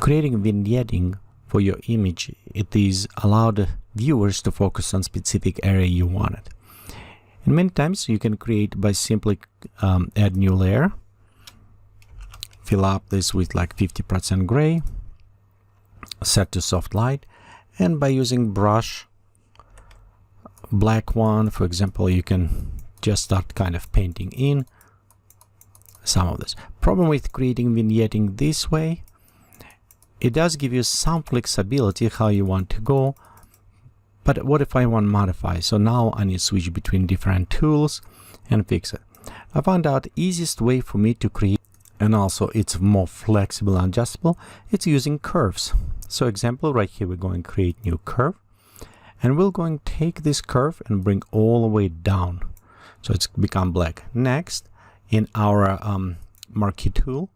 Creating vignetting for your image, it is allowed viewers to focus on specific area you wanted. And many times you can create by simply add new layer, fill up this with like 50% gray, set to soft light, and by using brush, black one, for example, you can just start kind of painting in some of this. Problem with creating vignetting this way, it does give you some flexibility how you want to go. But what if I want to modify? So now I need to switch between different tools and fix it. I found out easiest way for me to create, and also it's more flexible and adjustable, it's using curves. So example, right here we're going to create new curve, and we're going to take this curve and bring all the way down. So it's become black. Next, in our marquee tool,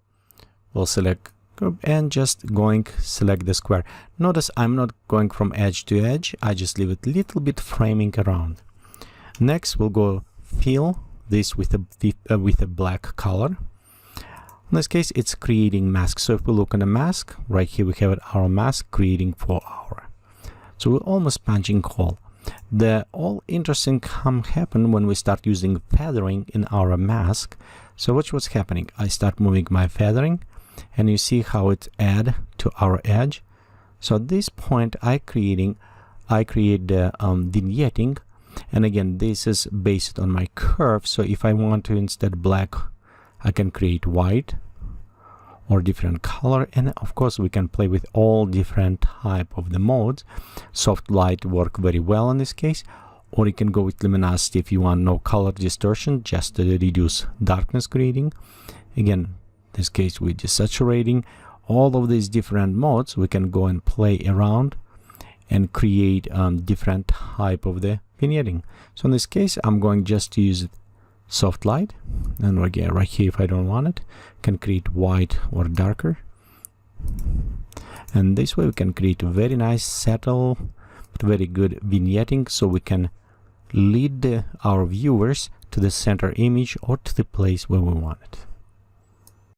we'll select group and just going select the square. Notice I'm not going from edge to edge, I just leave it a little bit framing around. Next we'll go fill this with a black color. In this case it's creating mask. So if we look on the mask, right here we have our mask creating 4 hour. So we're almost punching hole. The all interesting happen when we start using feathering in our mask. So watch what's happening. I start moving my feathering, and you see how it add to our edge. So at this point I create the vignetting, and again this is based on my curve. So if I want to instead black, I can create white or different color, and of course we can play with all different type of the modes. Soft light work very well in this case, or you can go with luminosity if you want no color distortion, just to reduce darkness grading. Again, in this case we're desaturating. All of these different modes we can go and play around and create different type of the vignetting. So in this case I'm going just to use soft light, and again right here if I don't want it, can create white or darker, and this way we can create a very nice subtle but very good vignetting, so we can lead our viewers to the center image or to the place where we want it.